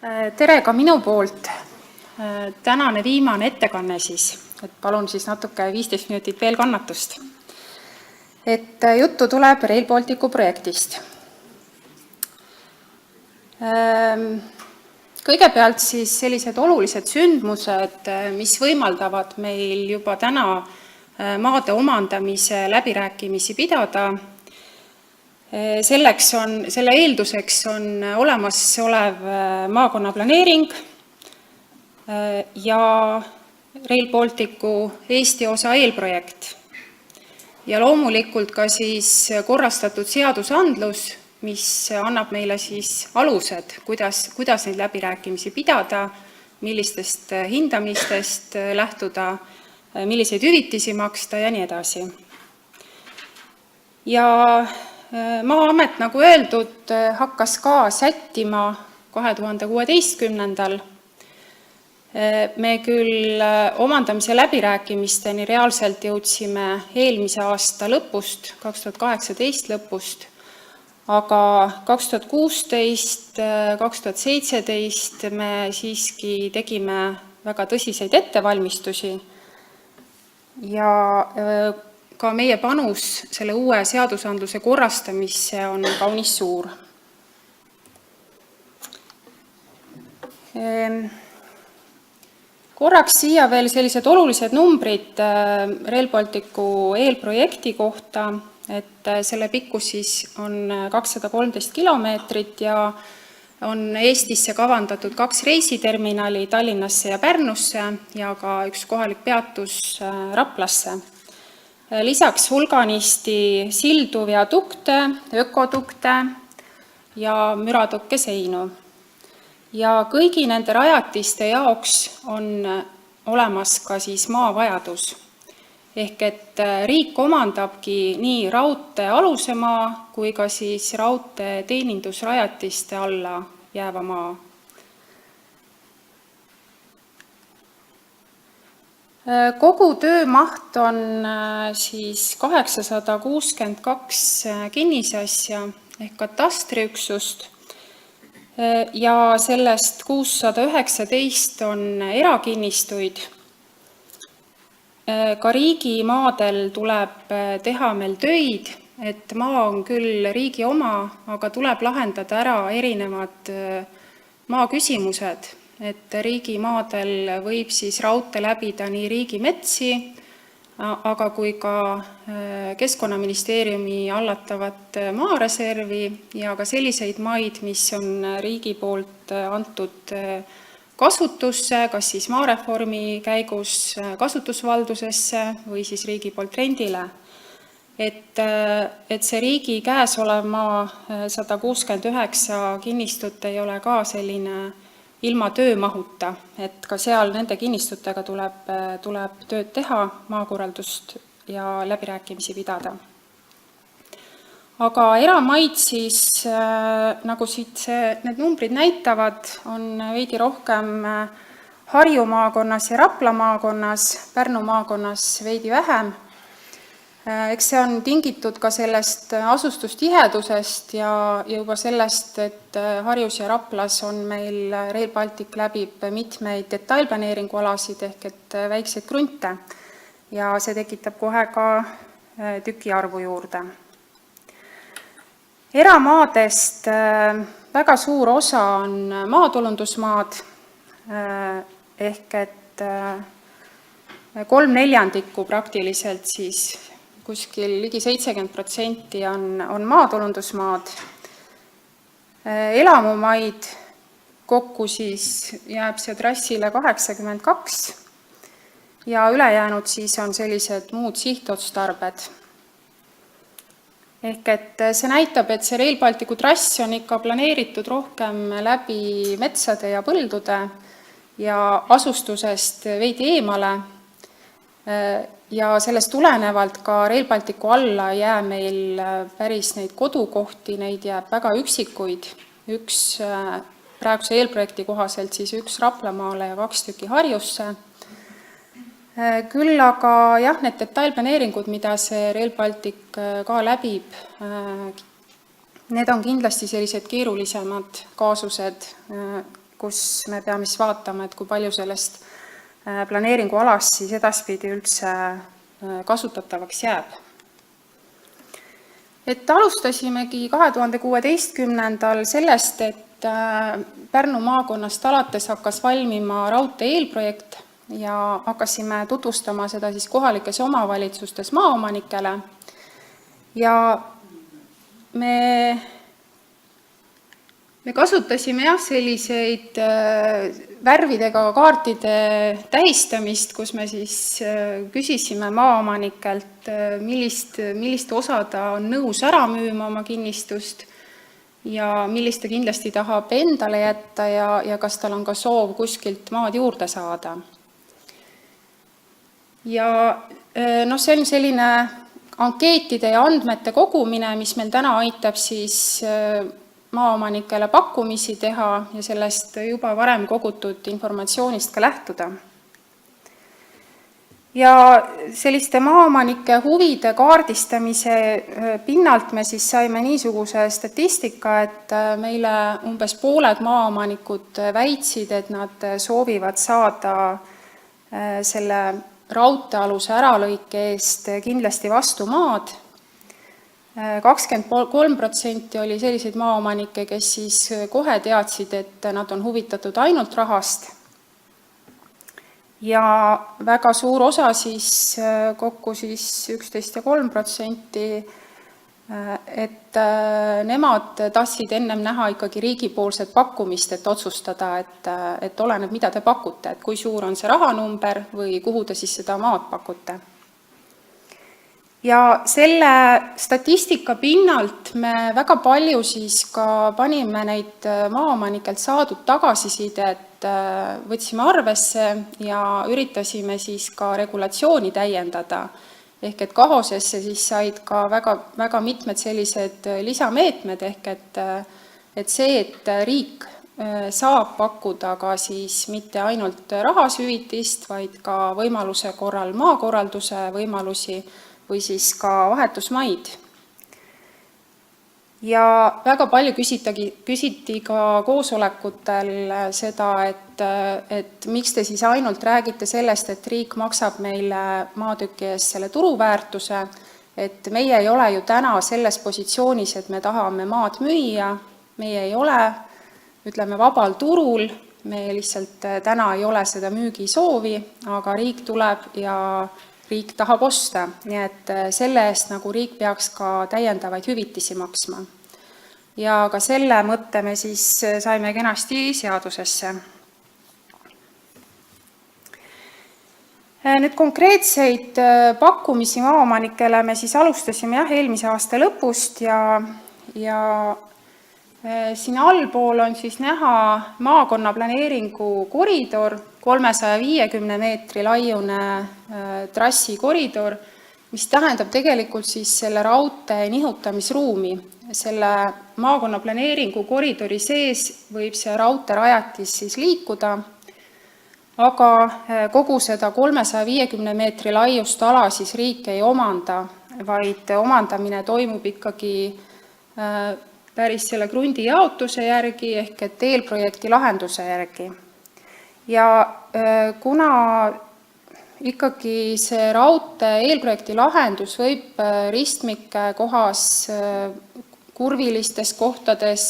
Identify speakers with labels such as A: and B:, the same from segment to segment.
A: Tere ka minu poolt. Tänane viimane ettekanne siis, et palun siis natuke 15 minutit veel kannatust. Et juttu tuleb Rail Balticu projektist. Kõigepealt siis sellised olulised sündmused, mis võimaldavad meil juba täna maade omandamise läbirääkimisi pidada. Selle eelduseks on olemasolev maakonnaplaneering ja Rail Balticu Eesti osa eelprojekt ja loomulikult ka siis korrastatud seadusandlus, mis annab meile siis alused, kuidas neid läbirääkimisi pidada, millistest hindamistest lähtuda, milliseid hüvitisi maksta ja nii edasi. Ja Maa-amet, nagu öeldud, hakkas ka sättima 2016. Me küll omandamise läbirääkimisteni reaalselt jõudsime eelmise aasta lõpust, 2018 lõpust, aga 2016, 2017 me siiski tegime väga tõsiseid ettevalmistusi ja ka meie panus selle uue seadusandluse korrastamisse on kaunis suur. Korraks siia veel sellised olulised numbrid Rail Balticu eelprojekti kohta, et selle pikkus siis on 213 kilomeetrit ja on Eestisse kavandatud 2 reisiterminali Tallinnasse ja Pärnusse ja ka üks kohalik peatus Raplasse. Lisaks hulganisti sildu, viadukte, ökodukte ja müratõkkeseinu. Ja kõigi nende rajatiste jaoks on olemas ka siis maavajadus. Ehk et riik omandabki nii raudtee alusemaa kui ka siis raudtee teenindusrajatiste alla jääva maa. Kogu töömaht on siis 862 kinnisasja ehk katastriüksust ja sellest 619 on erakinnistuid. Ka riigimaadel tuleb teha meil töid, et maa on küll riigi oma, aga tuleb lahendada ära erinevad maaküsimused. Et riigimaadel võib siis raudtee läbida nii riigimetsi, aga kui ka Keskkonnaministeeriumi hallatavat maareservi ja ka selliseid maid, mis on riigi poolt antud kasutusse, kas siis maareformi käigus kasutusvaldusesse või siis riigi poolt rendile. Et see riigi käes olev maa 169 kinnistut ei ole ka selline ilma töömahuta, et ka seal nende kinnistutega tuleb tööd teha, maakorraldust ja läbirääkimisi pidada. Aga eramaid siis, nagu siit need numbrid näitavad, on veidi rohkem Harju maakonnas ja Rapla maakonnas, Pärnu maakonnas veidi vähem. Eks see on tingitud ka sellest asustustihedusest ja juba sellest, et Harjus ja Raplas on meil Rail Baltic läbib mitmeid detailplaneeringualasid ehk et väikseid krunte ja see tekitab kohe ka tüki arvu juurde. Eramaadest väga suur osa on maatulundusmaad ehk et 3/4 praktiliselt siis kuskil ligi 70% on maatulundusmaad. Elamumaid kokku siis jääb see trassile 82 ja ülejäänud siis on sellised muud sihtotstarbed. Ehk et see näitab, et see Rail Balticu trass on ikka planeeritud rohkem läbi metsade ja põldude ja asustusest veidi eemale. Ja sellest tulenevalt ka Rail Balticu alla ei jää meil päris neid kodukohti, neid jääb väga üksikuid. Üks praeguse eelprojekti kohaselt siis 1 Raplamaale ja 2 tükki Harjusse. Küll aga jah, need detailplaneeringud, mida see Rail Baltic ka läbib, need on kindlasti sellised keerulisemad kaasused kus me peame siis vaatama, et kui palju sellest planeeringualast siis edaspidi üldse kasutatavaks jääb. Et alustasimegi 2016. sellest, et Pärnu maakonnast alates hakkas valmima raudtee eelprojekt ja hakkasime tutvustama seda siis kohalikes omavalitsustes maaomanikele. Ja me kasutasime selliseid värvidega kaartide tähistamist, kus me siis küsisime maaomanikelt, millist osa ta on nõus ära müüma oma kinnistust ja millist ta kindlasti tahab endale jätta ja kas tal on ka soov kuskilt maad juurde saada. Ja see on selline ankeetide ja andmete kogumine, mis meil täna aitab siis maaomanikele pakkumisi teha ja sellest juba varem kogutud informatsioonist ka lähtuda. Ja selliste maaomanike huvide kaardistamise pinnalt me siis saime niisuguse statistika, et meile umbes pooled maaomanikud väitsid, et nad soovivad saada selle raudteealuse äralõike eest kindlasti vastu maad. 23% oli selliseid maaomanikke, kes siis kohe teadsid, et nad on huvitatud ainult rahast. Ja väga suur osa siis kokku siis 11,3%, et nemad tahtsid ennem näha ikkagi riigipoolset pakkumist, et otsustada, et oleneb, mida te pakute, et kui suur on see rahanumber või kuhu te siis seda maad pakute. Ja selle statistika pinnalt me väga palju siis ka panime neid maaomanikelt saadud tagasisidet, võtsime arvesse ja üritasime siis ka regulatsiooni täiendada. Ehk et KAHOS-esse siis said ka väga mitmed sellised lisameetmed, ehk et see, et riik saab pakkuda ka siis mitte ainult rahashüvitist, vaid ka võimaluse korral maakorralduse võimalusi või siis ka vahetusmaid. Ja väga palju küsiti ka koosolekutel seda, et miks te siis ainult räägite sellest, et riik maksab meile maatüki eest selle turuväärtuse, et meie ei ole ju täna selles positsioonis, et me tahame maad müüa, meie ei ole, ütleme, vabal turul, me lihtsalt täna ei ole seda müügisoovi, aga riik tuleb ja riik tahab osta, nii et selle eest nagu riik peaks ka täiendavaid hüvitisi maksma. Ja ka selle mõtte me siis saime kenasti seadusesse. Nüüd konkreetseid pakkumisi maaomanikele me siis alustasime eelmise aasta lõpust ja siin allpool on siis näha maakonna planeeringu koridor, 350 meetri laiune trassikoridor, mis tähendab tegelikult siis selle raudtee nihutamisruumi. Selle maakonna planeeringu koridori sees võib see raudteerajatis siis liikuda, aga kogu seda 350 meetri laiust ala siis riik ei omanda, vaid omandamine toimub ikkagi päris selle krundi jaotuse järgi ehk et eelprojekti lahenduse järgi. Ja kuna ikkagi see raudtee eelprojekti lahendus võib ristmike kohas, kurvilistes kohtades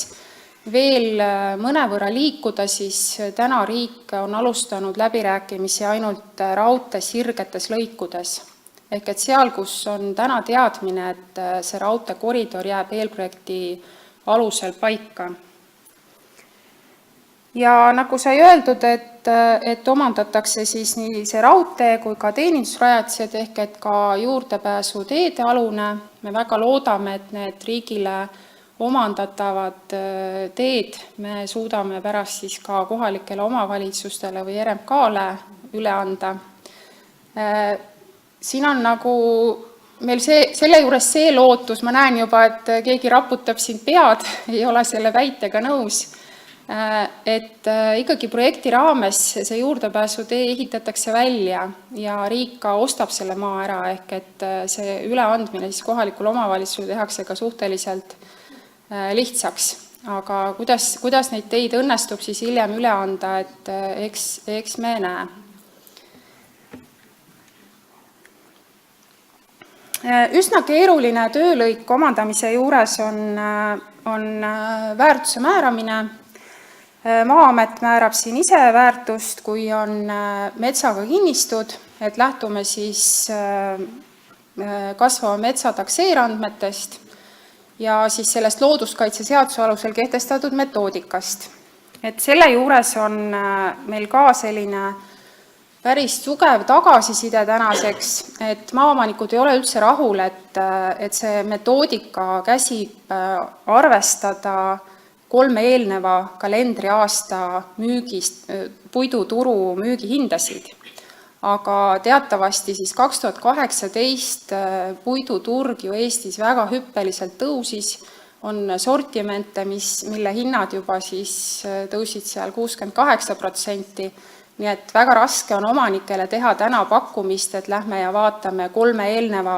A: veel mõnevõrra liikuda, siis täna riik on alustanud läbirääkimisi ainult raudtee sirgetes lõikudes. Ehk et seal, kus on täna teadmine, et see raudteekoridor jääb eelprojekti alusel paika. Ja nagu sai öeldud, et omandatakse siis nii see raudtee kui ka teenindusrajatised ehk et ka juurdepääsu teede alune. Me väga loodame, et need riigile omandatavad teed me suudame pärast siis ka kohalikele omavalitsustele või RMK-le üle anda. Siin on nagu meil selle juures see lootus, ma näen juba, et keegi raputab siin pead, ei ole selle väitega nõus, et ikkagi projekti raames see juurdepääsutee ehitatakse välja ja riik ka ostab selle maa ära, ehk et see üleandmine siis kohalikul omavalitsusel tehakse ka suhteliselt lihtsaks. aga kuidas neid teid õnnestub siis hiljem üle anda, et eks me näe. Üsna keeruline töölõik omandamise juures on väärtuse määramine. Maa-amet määrab siin ise väärtust, kui on metsaga kinnistud, et lähtume siis kasvava metsa takseerandmetest ja siis sellest looduskaitseseaduse alusel kehtestatud metoodikast. Et selle juures on meil ka selline päris tugev tagasiside tänaseks, et maaomanikud ei ole üldse rahul, et see metoodika käsib arvestada 3 eelneva kalendriaasta puiduturu müügihindasid. Aga teatavasti siis 2018 puiduturg ju Eestis väga hüppeliselt tõusis, on sortimente, mille hinnad juba siis tõusid seal 68%, nii et väga raske on omanikele teha täna pakkumist, et lähme ja vaatame 3 eelneva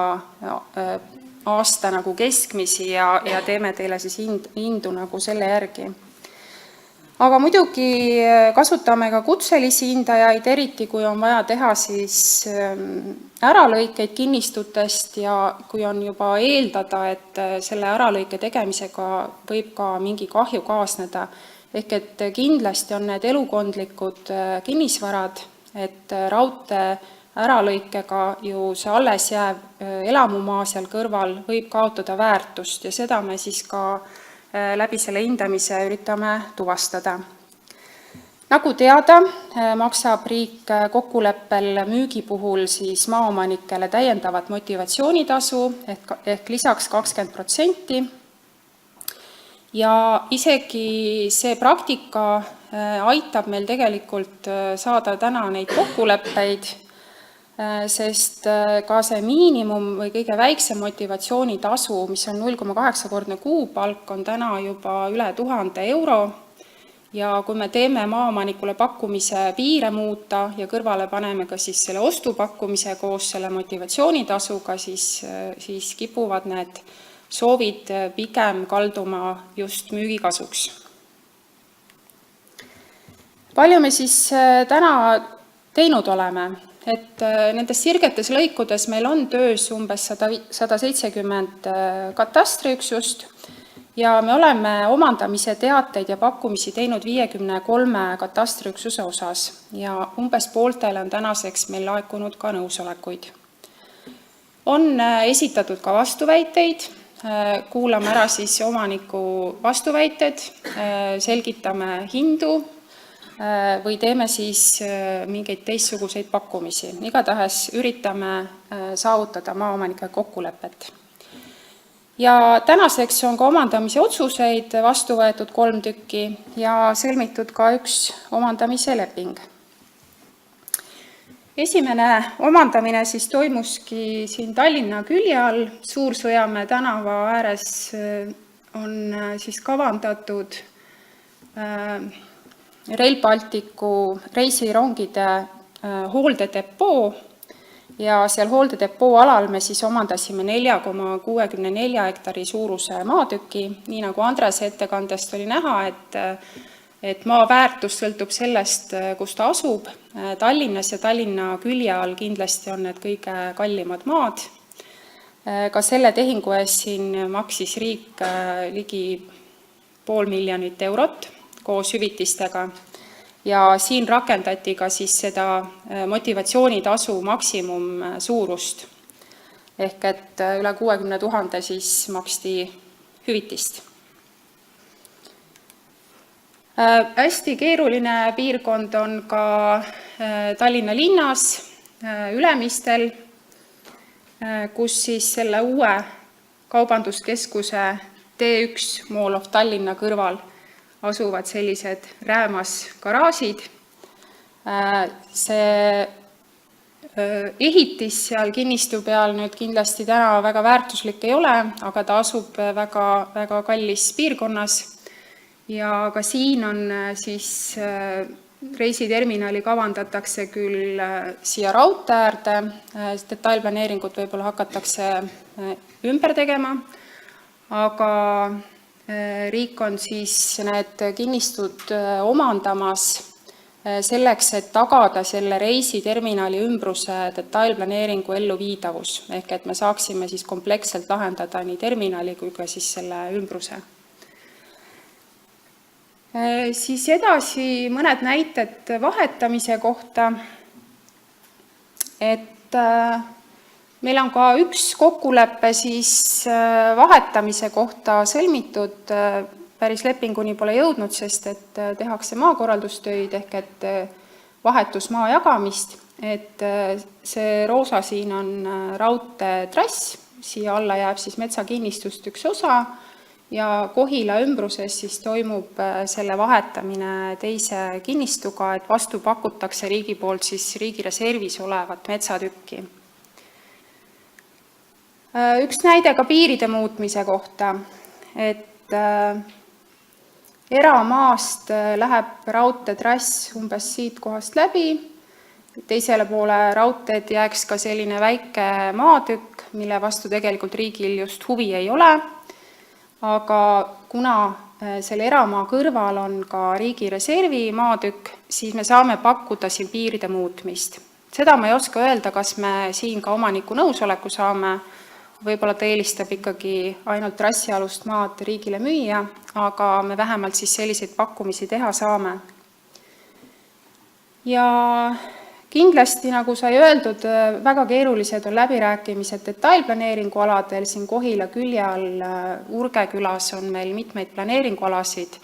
A: aasta nagu keskmisi ja teeme teile siis hindu nagu selle järgi. Aga muidugi kasutame ka kutselisi hindajaid, eriti kui on vaja teha siis äralõikeid kinnistutest ja kui on juba eeldada, et selle äralõike tegemisega võib ka mingi kahju kaasneda. Ehk et kindlasti on need elukondlikud kinnisvarad, et raudtee äralõikega ju see alles jääv elamumaa seal kõrval võib kaotada väärtust ja seda me siis ka läbi selle hindamise üritame tuvastada. Nagu teada, maksab riik kokkuleppel müügi puhul siis maaomanikele täiendavat motivatsioonitasu ehk lisaks 20%. Ja isegi see praktika aitab meil tegelikult saada täna neid kokkuleppeid, sest ka see miinimum või kõige väiksem motivatsioonitasu, mis on 0,8-kordne kuupalk, on täna juba üle 1000 euro. Ja kui me teeme maaomanikule pakkumise piire muuta ja kõrvale paneme ka siis selle ostupakkumise koos selle motivatsioonitasuga, siis kipuvad need soovid pigem kalduma just müügikasuks. Palju me siis täna teinud oleme? Et nendes sirgetes lõikudes meil on töös umbes 170 katastriüksust ja me oleme omandamise teateid ja pakkumisi teinud 53 katastriüksuse osas ja umbes pooltele on tänaseks meil laekunud ka nõusolekuid. On esitatud ka vastuväiteid. Kuulame ära siis omaniku vastuväited, selgitame hindu või teeme siis mingeid teistsuguseid pakkumisi. Igatahes üritame saavutada maaomanike kokkulepet. Ja tänaseks on ka omandamise otsuseid vastu võetud 3 tükki ja sõlmitud ka 1 omandamise leping. Esimene omandamine siis toimuski siin Tallinna külje all, Suur-Sõjamäe tänava ääres on siis kavandatud Rail Balticu reisirongide hooldedepoo ja seal hooldedepoo alal me siis omandasime 4,64 hektari suuruse maatüki, nii nagu Andrese ettekandest oli näha, et maa väärtus sõltub sellest, kus ta asub. Tallinnas ja Tallinna külje all kindlasti on need kõige kallimad maad. Ka selle tehingu eest siin maksis riik ligi 500 000 eurot koos hüvitistega. Ja siin rakendati ka siis seda motivatsioonitasu maksimum suurust. Ehk et üle 60 000 siis maksti hüvitist. Hästi keeruline piirkond on ka Tallinna linnas, Ülemistel, kus siis selle uue kaubanduskeskuse T1 Mall of Tallinna kõrval asuvad sellised räämasgaraažid. See ehitis seal kinnistu peal nüüd kindlasti täna väga väärtuslik ei ole, aga ta asub väga, väga kallis piirkonnas. Ja ka siin on siis reisiterminali kavandatakse küll siia raudtee äärde, detailplaneeringut võib-olla hakatakse ümber tegema, aga riik on siis need kinnistud omandamas selleks, et tagada selle reisiterminali ümbruse detailplaneeringu elluviidavus, ehk et me saaksime siis kompleksselt lahendada nii terminali kui ka siis selle ümbruse. Siis edasi mõned näited vahetamise kohta, et meil on ka üks kokkulepe siis vahetamise kohta sõlmitud, päris lepinguni pole jõudnud, sest et tehakse maakorraldustöid ehk et vahetusmaa jagamist, et see roosa siin on raudteetrass, siia alla jääb siis metsakinnistust üks osa ja Kohila ümbruses siis toimub selle vahetamine teise kinnistuga, et vastu pakutakse riigi poolt siis riigireservis olevat metsatükki. Üks näide ka piiride muutmise kohta, et eramaast läheb raudteetrass umbes siit kohast läbi, teisele poole raudteed jääks ka selline väike maatükk, mille vastu tegelikult riigil just huvi ei ole, aga kuna selle eramaa kõrval on ka riigireservi maatükk, siis me saame pakkuda siin piiride muutmist. Seda ma ei oska öelda, kas me siin ka omaniku nõusoleku saame, võib-olla ta eelistab ikkagi ainult trassialust maad riigile müüa, aga me vähemalt siis selliseid pakkumisi teha saame. Ja kindlasti, nagu sai öeldud, väga keerulised on läbirääkimised detailplaneeringu aladel, siin Kohila külje all Urge külas on meil mitmeid planeeringualasid,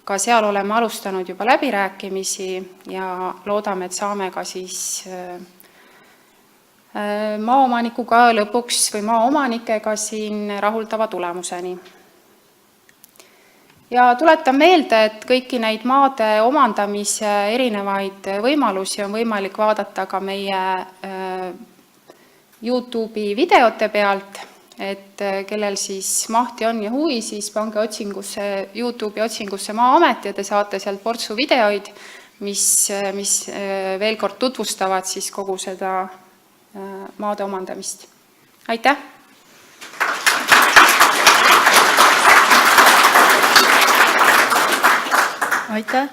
A: ka seal oleme alustanud juba läbirääkimisi ja loodame, et saame ka siis maaomanikuga lõpuks või maaomanikega siin rahuldava tulemuseni. Ja tuletan meelde, et kõiki neid maade omandamise erinevaid võimalusi on võimalik vaadata ka meie YouTube'i videote pealt, et kellel siis mahti on ja huvi, siis pange otsingusse, YouTube'i otsingusse Maa-amet ja te saate sealt portsu videoid, mis veel kord tutvustavad siis kogu seda maade omandamist. Aitäh!
B: Aitäh!